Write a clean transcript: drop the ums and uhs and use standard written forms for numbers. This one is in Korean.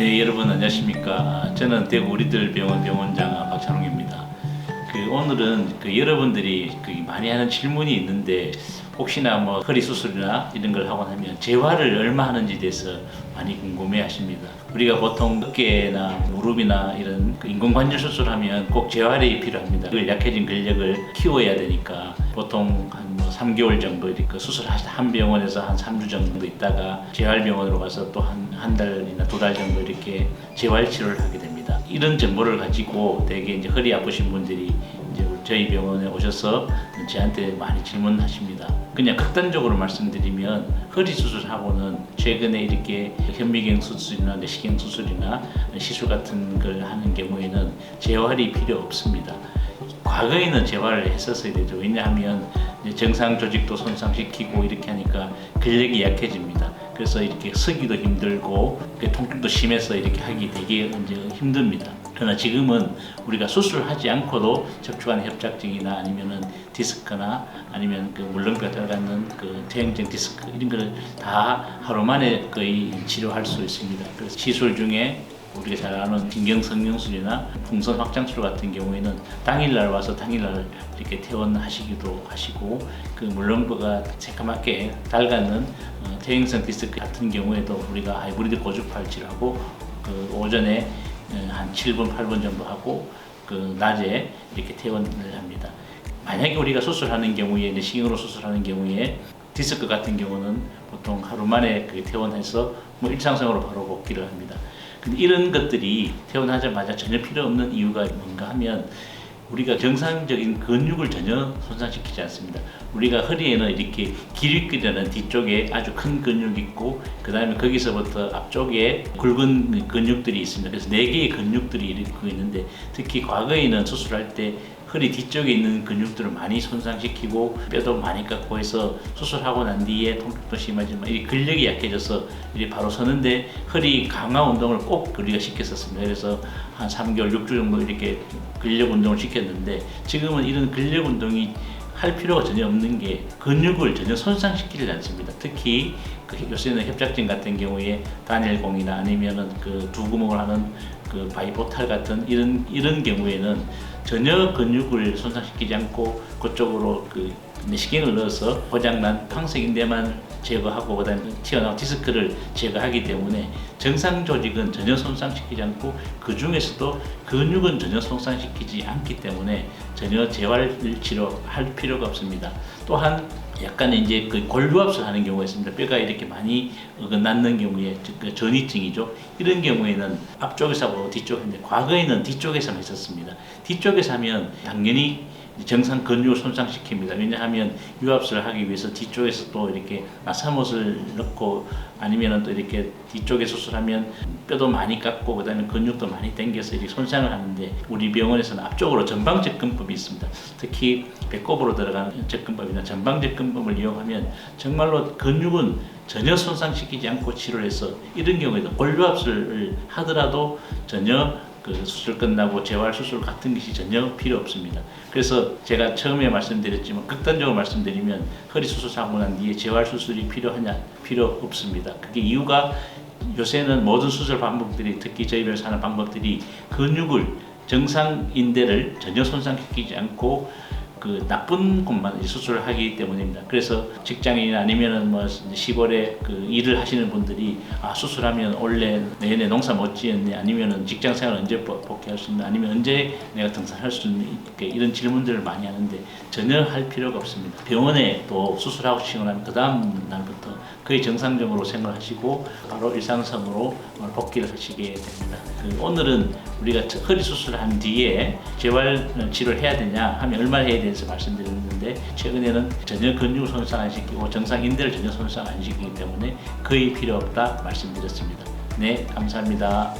네, 여러분 안녕하십니까. 저는 대구 우리들 병원 병원장 박찬홍입니다. 오늘은 여러분들이 많이 하는 질문이 있는데, 혹시나 뭐 허리 수술이나 이런 걸 하고 나면 재활을 얼마 하는지에 대해서 많이 궁금해 하십니다. 우리가 보통 어깨나 무릎이나 이런 인공관절 수술하면 꼭 재활이 필요합니다. 그 약해진 근력을 키워야 되니까 보통 한 3개월 정도 이렇게 한 병원에서 한 3주 정도 있다가 재활병원으로 가서 또 한 달이나 2달 정도 이렇게 재활 치료를 하게 됩니다. 이런 정보를 가지고 되게 이제 허리 아프신 분들이 이제 저희 병원에 오셔서 저한테 많이 질문하십니다. 그냥 극단적으로 말씀드리면 허리 수술하고는 최근에 이렇게 현미경 수술이나 내시경 수술이나 시술 같은 걸 하는 경우에는 재활이 필요 없습니다. 과거에는 재활을 했었어야 되죠. 왜냐하면 정상 조직도 손상시키고 이렇게 하니까 근력이 약해집니다. 그래서 이렇게 서기도 힘들고 통증도 심해서 이렇게 하기 되게 이제 힘듭니다. 그러나 지금은 우리가 수술하지 않고도 척추관 협착증이나 아니면은 디스크나 아니면 물렁뼈 들어가는 퇴행성 디스크 이런 걸 다 하루 만에 거의 치료할 수 있습니다. 그래서 시술 중에 우리가 잘 아는 신경성형술이나 풍선 확장술 같은 경우에는 당일날 와서 당일날 이렇게 퇴원하시기도 하시고, 물렁뼈가 새까맣게 닳는 퇴행성 디스크 같은 경우에도 우리가 하이브리드 고주파를 치료하고 오전에 한 7분, 8분 정도 하고 낮에 이렇게 퇴원을 합니다. 만약에 우리가 수술하는 경우에 내시경으로 수술하는 경우에 디스크 같은 경우는 보통 하루 만에 퇴원해서 일상생활로 바로 복귀를 합니다. 근데 이런 것들이 퇴원하자마자 전혀 필요 없는 이유가 뭔가 하면 우리가 정상적인 근육을 전혀 손상시키지 않습니다. 우리가 허리에는 이렇게 기립근이라는 뒤쪽에 아주 큰 근육이 있고, 그 다음에 거기서부터 앞쪽에 굵은 근육들이 있습니다. 그래서 4개의 근육들이 이렇게 있는데, 특히 과거에는 수술할 때 허리 뒤쪽에 있는 근육들을 많이 손상시키고 뼈도 많이 깎고 해서 수술하고 난 뒤에 통증도 심하지만 이 근력이 약해져서 이렇게 바로 서는데 허리 강화 운동을 꼭 우리가 시켰었습니다. 그래서 한 3개월, 6주 정도 이렇게 근력 운동을 시켰는데, 지금은 이런 근력 운동이 할 필요가 전혀 없는 게 근육을 전혀 손상시키지 않습니다. 특히 요새는 협착증 같은 경우에 단일공이나 아니면은 두 구멍을 하는 바이포탈 같은 이런 경우에는 전혀 근육을 손상시키지 않고 그쪽으로 내시경을 넣어서 고장난 황색인대만 제거하고 그다음에 튀어나온 디스크를 제거하기 때문에 정상 조직은 전혀 손상시키지 않고 그 중에서도 근육은 전혀 손상시키지 않기 때문에 전혀 재활 치료할 필요가 없습니다. 또한 약간 이제 골류압술 하는 경우가 있습니다. 뼈가 이렇게 많이 어긋나는 경우에 전이증이죠. 이런 경우에는 앞쪽에서 하고 뒤쪽인데, 과거에는 뒤쪽에서만 했었습니다. 뒤쪽에서 하면 당연히 정상 근육을 손상시킵니다. 왜냐하면 유압술을 하기 위해서 뒤쪽에서 또 이렇게 마사못을 넣고 아니면 또 이렇게 뒤쪽에 수술하면 뼈도 많이 깎고 그다음에 근육도 많이 당겨서 이렇게 손상을 하는데, 우리 병원에서는 앞쪽으로 전방 접근법이 있습니다. 특히 배꼽으로 들어가는 접근법이나 전방 접근법을 이용하면 정말로 근육은 전혀 손상시키지 않고 치료를 해서, 이런 경우에도 골류압술을 하더라도 전혀 수술 끝나고 재활 수술 같은 것이 전혀 필요 없습니다. 그래서 제가 처음에 말씀드렸지만 극단적으로 말씀드리면 허리 수술하고 난 뒤에 재활 수술이 필요하냐? 필요 없습니다. 그게 이유가 요새는 모든 수술 방법들이, 특히 저희 병원에서 하는 방법들이 근육을 정상 인대를 전혀 손상시키지 않고 나쁜 곳만 수술을 하기 때문입니다. 그래서 직장인이나 아니면은 시골에 일을 하시는 분들이 수술하면 올해 내년에 농사 못 지었네, 아니면은 직장 생활 언제 복귀할 수 있나, 아니면 언제 내가 등산할 수 있나, 이런 질문들을 많이 하는데 전혀 할 필요가 없습니다. 병원에 또 수술하고 치고 나면 그 다음 날부터 거의 정상적으로 생활하시고 바로 일상성으로 복귀를 하시게 됩니다. 오늘은 우리가 허리 수술한 뒤에 재활 치료를 해야 되냐 하면 얼마나 해야 되는지 말씀드렸는데, 최근에는 전혀 근육을 손상 안 시키고 정상 인대를 전혀 손상 안 시키기 때문에 거의 필요 없다 말씀드렸습니다. 네, 감사합니다.